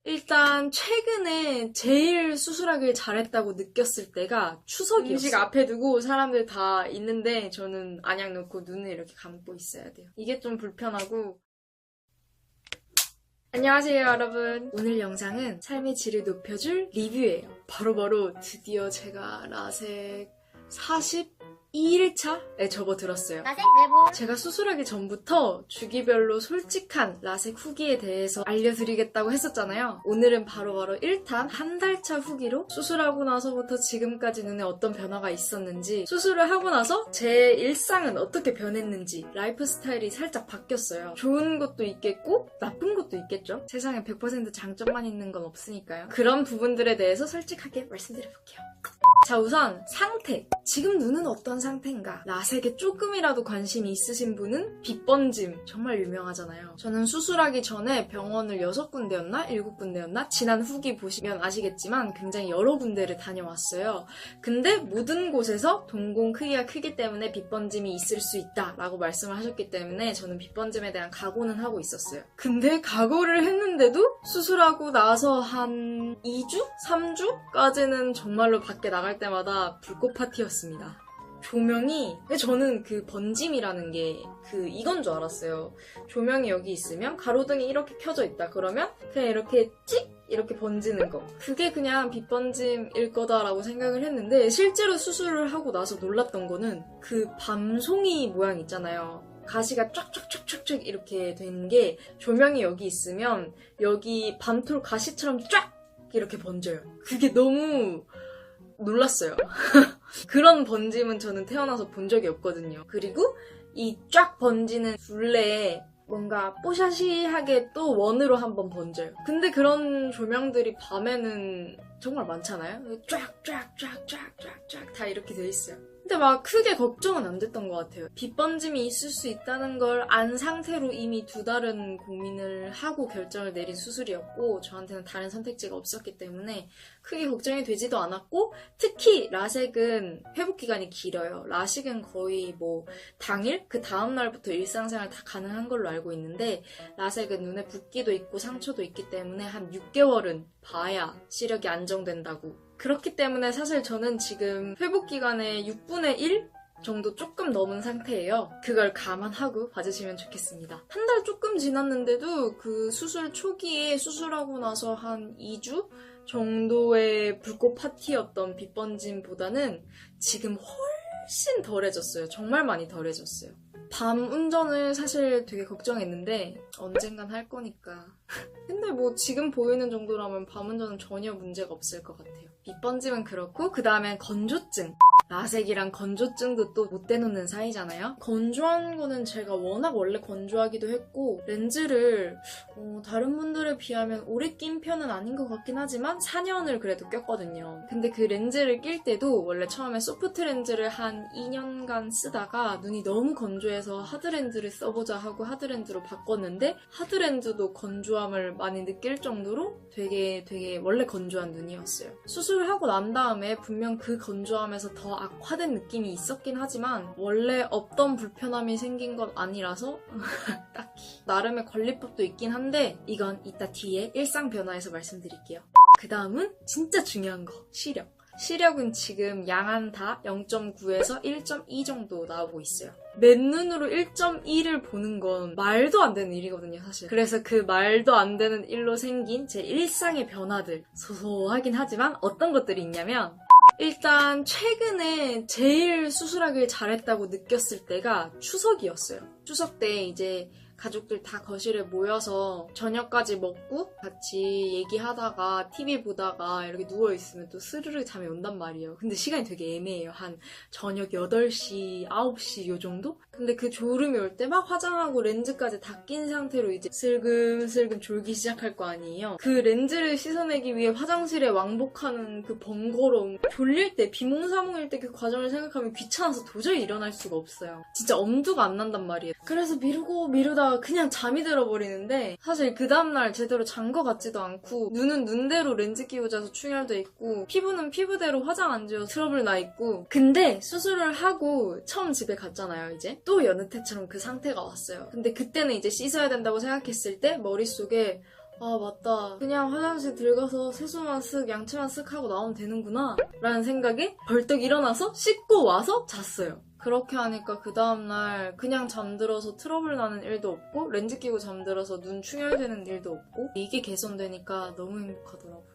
일단 최근에 제일 수술하길 잘했다고 느꼈을 때가 추석이었어요. 음식 앞에 두고 사람들 다 있는데 저는 안약 넣고 눈을 이렇게 감고 있어야 돼요. 이게 좀 불편하고. 안녕하세요 여러분. 오늘 영상은 삶의 질을 높여줄 리뷰예요. 바로 드디어 제가 라섹 42일차에 접어들었어요. 라섹 내부. 제가 수술하기 전부터 주기별로 솔직한 라섹 후기에 대해서 알려드리겠다고 했었잖아요. 오늘은 바로 1탄 한 달차 후기로 수술하고 나서부터 지금까지 눈에 어떤 변화가 있었는지, 수술을 하고 나서 제 일상은 어떻게 변했는지, 라이프 스타일이 살짝 바뀌었어요. 좋은 것도 있겠고 나쁜 것도 있겠죠. 세상에 100% 장점만 있는 건 없으니까요. 그런 부분들에 대해서 솔직하게 말씀드려볼게요. 자, 우선 상태. 지금 눈은 어떤 상태인가? 라섹에 조금이라도 관심이 있으신 분은 빛번짐 정말 유명하잖아요. 저는 수술하기 전에 병원을 6군데였나? 7군데였나? 지난 후기 보시면 아시겠지만 굉장히 여러 군데를 다녀왔어요. 근데 모든 곳에서 동공 크기가 크기 때문에 빛번짐이 있을 수 있다 라고 말씀을 하셨기 때문에 저는 빛번짐에 대한 각오는 하고 있었어요. 근데 각오를 했는데도 수술하고 나서 한 2주? 3주까지는 정말로 밖에 나갈 때마다 불꽃 파티였습니다. 조명이, 저는 그 번짐이라는 게 이건 줄 알았어요. 조명이 여기 있으면 가로등이 이렇게 켜져 있다 그러면 그냥 이렇게 찍! 이렇게 번지는 거. 그게 그냥 빛번짐일 거다라고 생각을 했는데 실제로 수술을 하고 나서 놀랐던 거는 그 밤송이 모양 있잖아요. 가시가 쫙쫙쫙쫙쫙 이렇게 된 게 조명이 여기 있으면 여기 밤톨 가시처럼 쫙! 이렇게 번져요. 그게 너무 놀랐어요. 그런 번짐은 저는 태어나서 본 적이 없거든요. 그리고 이 쫙 번지는 둘레에 뭔가 뽀샤시하게 또 원으로 한번 번져요. 근데 그런 조명들이 밤에는 정말 많잖아요. 쫙쫙쫙쫙쫙쫙 다 이렇게 돼 있어요. 근데 막 크게 걱정은 안 됐던 것 같아요. 빛번짐이 있을 수 있다는 걸 안 상태로 이미 2달은 고민을 하고 결정을 내린 수술이었고 저한테는 다른 선택지가 없었기 때문에 크게 걱정이 되지도 않았고, 특히 라섹은 회복기간이 길어요. 라식은 거의 당일? 그 다음날부터 일상생활 다 가능한 걸로 알고 있는데 라섹은 눈에 붓기도 있고 상처도 있기 때문에 한 6개월은 봐야 시력이 안정된다고. 그렇기 때문에 사실 저는 지금 회복기간의 6분의 1 정도 조금 넘은 상태예요. 그걸 감안하고 봐주시면 좋겠습니다. 한 달 조금 지났는데도 그 수술 초기에 수술하고 나서 한 2주 정도의 불꽃 파티였던 빛번짐보다는 지금 훨씬 덜해졌어요. 정말 많이 덜해졌어요. 밤 운전을 사실 되게 걱정했는데 언젠간 할 거니까. 근데 지금 보이는 정도라면 밤 운전은 전혀 문제가 없을 것 같아요. 빛번짐은 그렇고, 그 다음엔 건조증. 라섹이랑 건조증도 또 못 대놓는 사이잖아요. 건조한 거는 제가 워낙 원래 건조하기도 했고 렌즈를 다른 분들에 비하면 오래 낀 편은 아닌 것 같긴 하지만 4년을 그래도 꼈거든요. 근데 그 렌즈를 낄 때도 원래 처음에 소프트 렌즈를 한 2년간 쓰다가 눈이 너무 건조해서 하드렌즈를 써보자 하고 하드렌즈로 바꿨는데 하드렌즈도 건조함을 많이 느낄 정도로 되게 원래 건조한 눈이었어요. 수술을 하고 난 다음에 분명 그 건조함에서 더 악화된 느낌이 있었긴 하지만 원래 없던 불편함이 생긴 건 아니라서 딱히 나름의 관리법도 있긴 한데 이건 이따 뒤에 일상 변화에서 말씀드릴게요. 그 다음은 진짜 중요한 거, 시력. 시력은 지금 양안 다 0.9에서 1.2 정도 나오고 있어요. 맨눈으로 1.2를 보는 건 말도 안 되는 일이거든요, 사실. 그래서 그 말도 안 되는 일로 생긴 제 일상의 변화들, 소소하긴 하지만 어떤 것들이 있냐면, 일단 최근에 제일 수술하길 잘했다고 느꼈을 때가 추석이었어요. 추석 때 이제 가족들 다 거실에 모여서 저녁까지 먹고 같이 얘기하다가 TV 보다가 이렇게 누워있으면 또 스르르 잠이 온단 말이에요. 근데 시간이 되게 애매해요. 한 저녁 8시, 9시 요 정도? 근데 그 졸음이 올 때 막 화장하고 렌즈까지 다 낀 상태로 이제 슬금슬금 졸기 시작할 거 아니에요. 그 렌즈를 씻어내기 위해 화장실에 왕복하는 그 번거로움. 졸릴 때, 비몽사몽일 때 그 과정을 생각하면 귀찮아서 도저히 일어날 수가 없어요. 진짜 엄두가 안 난단 말이에요. 그래서 미루다 그냥 잠이 들어버리는데 사실 그 다음날 제대로 잔 거 같지도 않고 눈은 눈대로 렌즈 끼고 자서 충혈돼 있고 피부는 피부대로 화장 안 지워서 트러블 나 있고. 근데 수술을 하고 처음 집에 갔잖아요. 이제 또 여느 때처럼 그 상태가 왔어요. 근데 그때는 이제 씻어야 된다고 생각했을 때 머릿속에 아 맞다, 그냥 화장실 들어가서 세수만 쓱 양치만 쓱 하고 나오면 되는구나 라는 생각에 벌떡 일어나서 씻고 와서 잤어요. 그렇게 하니까 그 다음날 그냥 잠들어서 트러블 나는 일도 없고 렌즈 끼고 잠들어서 눈 충혈되는 일도 없고 이게 개선되니까 너무 행복하더라고요.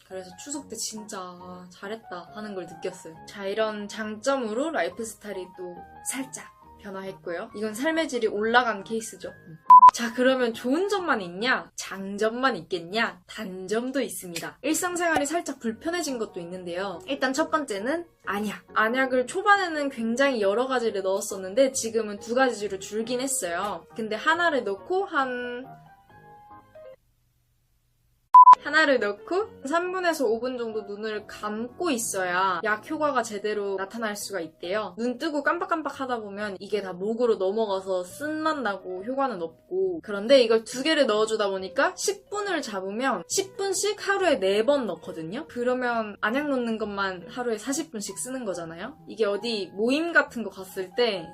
그래서 추석 때 진짜 잘했다 하는 걸 느꼈어요. 자, 이런 장점으로 라이프 스타일이 또 살짝 변화했고요. 이건 삶의 질이 올라간 케이스죠. 자, 그러면 좋은 점만 있냐? 장점만 있겠냐? 단점도 있습니다. 일상생활이 살짝 불편해진 것도 있는데요. 일단 첫 번째는 안약. 안약을 초반에는 굉장히 여러 가지를 넣었었는데 지금은 2가지로 줄긴 했어요. 근데 하나를 넣고 3분에서 5분 정도 눈을 감고 있어야 약 효과가 제대로 나타날 수가 있대요. 눈 뜨고 깜빡깜빡 하다 보면 이게 다 목으로 넘어가서 쓴맛 나고 효과는 없고, 그런데 이걸 2개를 넣어주다 보니까 10분을 잡으면 10분씩 하루에 4번 넣거든요. 그러면 안약 넣는 것만 하루에 40분씩 쓰는 거잖아요. 이게 어디 모임 같은 거 갔을 때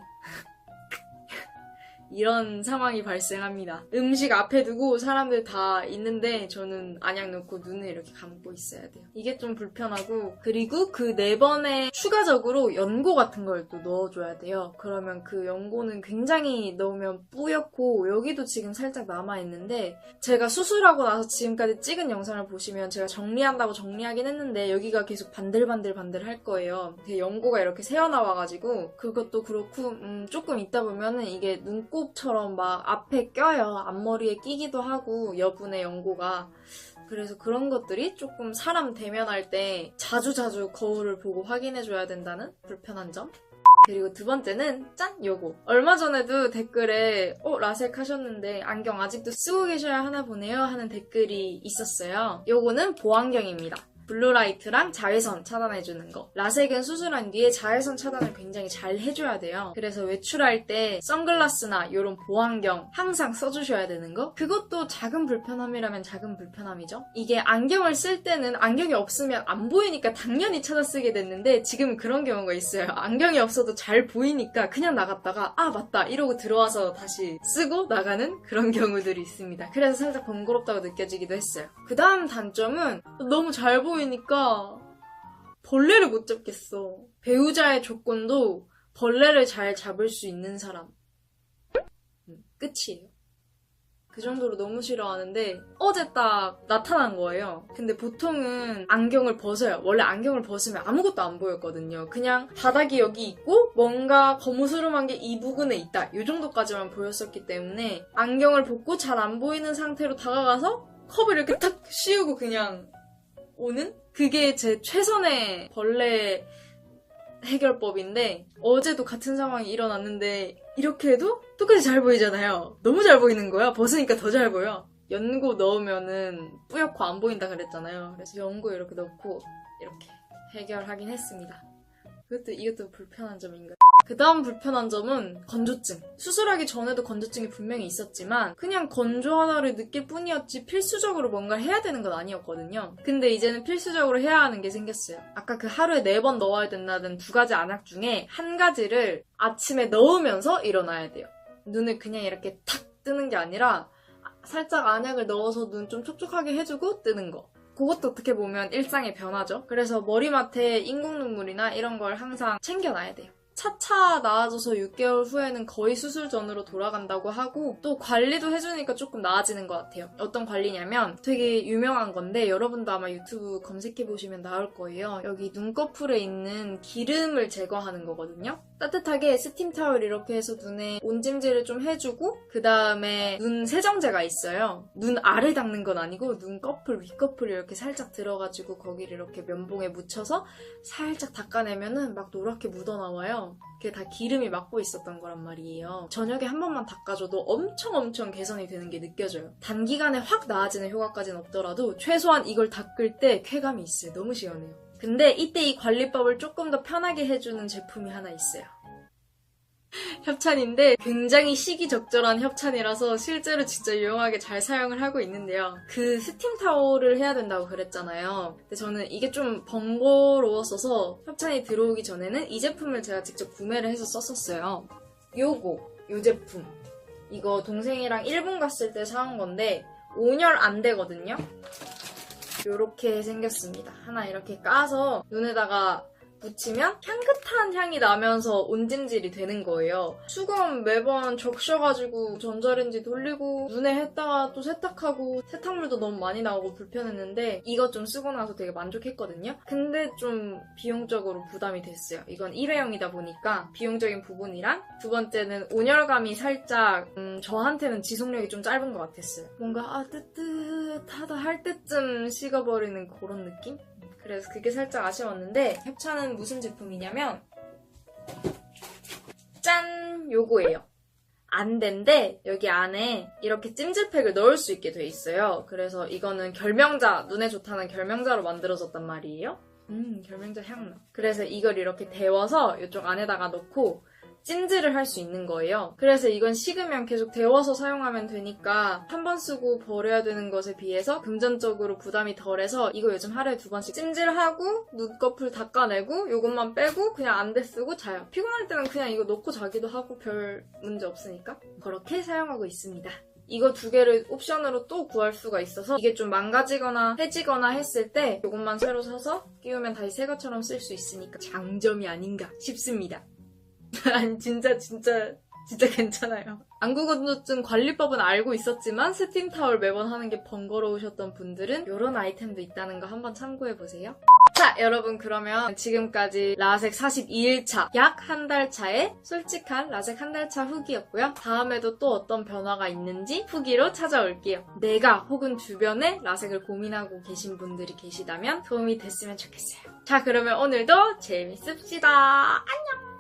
이런 상황이 발생합니다. 음식 앞에 두고 사람들 다 있는데 저는 안약 넣고 눈을 이렇게 감고 있어야 돼요. 이게 좀 불편하고, 그리고 그 4번에 추가적으로 연고 같은 걸 또 넣어줘야 돼요. 그러면 그 연고는 굉장히 넣으면 뿌옇고 여기도 지금 살짝 남아있는데, 제가 수술하고 나서 지금까지 찍은 영상을 보시면 제가 정리한다고 정리하긴 했는데 여기가 계속 반들반들 할 거예요. 연고가 이렇게 새어나와가지고 그것도 그렇고 조금 있다 보면은 이게 눈곱처럼 막 앞에 껴요. 앞머리에 끼기도 하고 여분의 연고가. 그래서 그런 것들이 조금 사람 대면할 때 자주자주 거울을 보고 확인해줘야 된다는 불편한 점. 그리고 2번째는 짠! 요거. 얼마 전에도 댓글에 라섹 하셨는데 안경 아직도 쓰고 계셔야 하나 보네요 하는 댓글이 있었어요. 요거는 보안경입니다. 블루라이트랑 자외선 차단해주는 거. 라섹은 수술한 뒤에 자외선 차단을 굉장히 잘 해줘야 돼요. 그래서 외출할 때 선글라스나 이런 보안경 항상 써주셔야 되는 거. 그것도 작은 불편함이라면 작은 불편함이죠. 이게 안경을 쓸 때는 안경이 없으면 안 보이니까 당연히 찾아 쓰게 됐는데 지금은 그런 경우가 있어요. 안경이 없어도 잘 보이니까 그냥 나갔다가 아 맞다 이러고 들어와서 다시 쓰고 나가는 그런 경우들이 있습니다. 그래서 살짝 번거롭다고 느껴지기도 했어요. 그 다음 단점은 너무 잘 보이니까 벌레를 못 잡겠어. 배우자의 조건도 벌레를 잘 잡을 수 있는 사람. 끝이에요. 그 정도로 너무 싫어하는데 어제 딱 나타난 거예요. 근데 보통은 안경을 벗어요. 원래 안경을 벗으면 아무것도 안 보였거든요. 그냥 바닥이 여기 있고 뭔가 거무스름한 게 이 부근에 있다. 이 정도까지만 보였었기 때문에 안경을 벗고 잘 안 보이는 상태로 다가가서 컵을 이렇게 탁 씌우고 그냥 오는? 그게 제 최선의 벌레 해결법인데 어제도 같은 상황이 일어났는데 이렇게 해도 똑같이 잘 보이잖아요. 너무 잘 보이는 거야. 벗으니까 더 잘 보여. 연고 넣으면은 뿌옇고 안 보인다 그랬잖아요. 그래서 연고 이렇게 넣고 이렇게 해결하긴 했습니다. 이것도 불편한 점인가요? 그 다음 불편한 점은 건조증. 수술하기 전에도 건조증이 분명히 있었지만 그냥 건조 하나를 느낄 뿐이었지 필수적으로 뭔가를 해야 되는 건 아니었거든요. 근데 이제는 필수적으로 해야 하는 게 생겼어요. 아까 그 하루에 4번 넣어야 된다는 2가지 안약 중에 1가지를 아침에 넣으면서 일어나야 돼요. 눈을 그냥 이렇게 탁 뜨는 게 아니라 살짝 안약을 넣어서 눈 좀 촉촉하게 해주고 뜨는 거. 그것도 어떻게 보면 일상의 변화죠. 그래서 머리맡에 인공 눈물이나 이런 걸 항상 챙겨놔야 돼요. 차차 나아져서 6개월 후에는 거의 수술 전으로 돌아간다고 하고 또 관리도 해주니까 조금 나아지는 것 같아요. 어떤 관리냐면 되게 유명한 건데 여러분도 아마 유튜브 검색해보시면 나올 거예요. 여기 눈꺼풀에 있는 기름을 제거하는 거거든요. 따뜻하게 스팀 타월 이렇게 해서 눈에 온찜질을 좀 해주고 그 다음에 눈 세정제가 있어요. 눈 아래 닦는 건 아니고 눈꺼풀, 윗꺼풀 이렇게 살짝 들어가지고 거기를 이렇게 면봉에 묻혀서 살짝 닦아내면은 막 노랗게 묻어나와요. 그게 다 기름이 막고 있었던 거란 말이에요. 저녁에 한 번만 닦아줘도 엄청 개선이 되는 게 느껴져요. 단기간에 확 나아지는 효과까지는 없더라도 최소한 이걸 닦을 때 쾌감이 있어요. 너무 시원해요. 근데 이때 이 관리법을 조금 더 편하게 해주는 제품이 하나 있어요. 협찬인데 굉장히 시기적절한 협찬이라서 실제로 진짜 유용하게 잘 사용을 하고 있는데요. 그 스팀 타월을 해야 된다고 그랬잖아요. 근데 저는 이게 좀 번거로웠어서 협찬이 들어오기 전에는 이 제품을 제가 직접 구매를 해서 썼었어요. 요 제품. 이거 동생이랑 일본 갔을 때 사온 건데 온열 안 되거든요. 요렇게 생겼습니다. 하나 이렇게 까서 눈에다가 붙이면 향긋한 향이 나면서 온찜질이 되는 거예요. 수건 매번 적셔가지고 전자레인지 돌리고 눈에 했다가 또 세탁하고 세탁물도 너무 많이 나오고 불편했는데 이거 좀 쓰고 나서 되게 만족했거든요. 근데 좀 비용적으로 부담이 됐어요. 이건 일회용이다 보니까 비용적인 부분이랑 두 번째는 온열감이 살짝 저한테는 지속력이 좀 짧은 것 같았어요. 뭔가 뜨뜻하다 할 때쯤 식어버리는 그런 느낌? 그래서 그게 살짝 아쉬웠는데 협찬은 무슨 제품이냐면 짠! 요거예요. 안대인데 여기 안에 이렇게 찜질팩을 넣을 수 있게 돼 있어요. 그래서 이거는 결명자, 눈에 좋다는 결명자로 만들어졌단 말이에요. 결명자 향나. 그래서 이걸 이렇게 데워서 이쪽 안에다가 넣고 찜질을 할 수 있는 거예요. 그래서 이건 식으면 계속 데워서 사용하면 되니까 한 번 쓰고 버려야 되는 것에 비해서 금전적으로 부담이 덜해서 이거 요즘 하루에 2번씩 찜질하고 눈꺼풀 닦아내고 요것만 빼고 그냥 안대 쓰고 자요. 피곤할 때는 그냥 이거 넣고 자기도 하고 별 문제 없으니까 그렇게 사용하고 있습니다. 이거 두 개를 옵션으로 또 구할 수가 있어서 이게 좀 망가지거나 해지거나 했을 때 이것만 새로 사서 끼우면 다시 새 것처럼 쓸 수 있으니까 장점이 아닌가 싶습니다. 아니 진짜 괜찮아요. 안구건조증 관리법은 알고 있었지만 스팀 타월 매번 하는 게 번거로우셨던 분들은 이런 아이템도 있다는 거 한번 참고해보세요. 자 여러분 그러면 지금까지 라섹 42일차 약 한 달 차의 솔직한 라섹 한 달 차 후기였고요. 다음에도 또 어떤 변화가 있는지 후기로 찾아올게요. 내가 혹은 주변에 라섹을 고민하고 계신 분들이 계시다면 도움이 됐으면 좋겠어요. 자 그러면 오늘도 재밌읍시다. 안녕.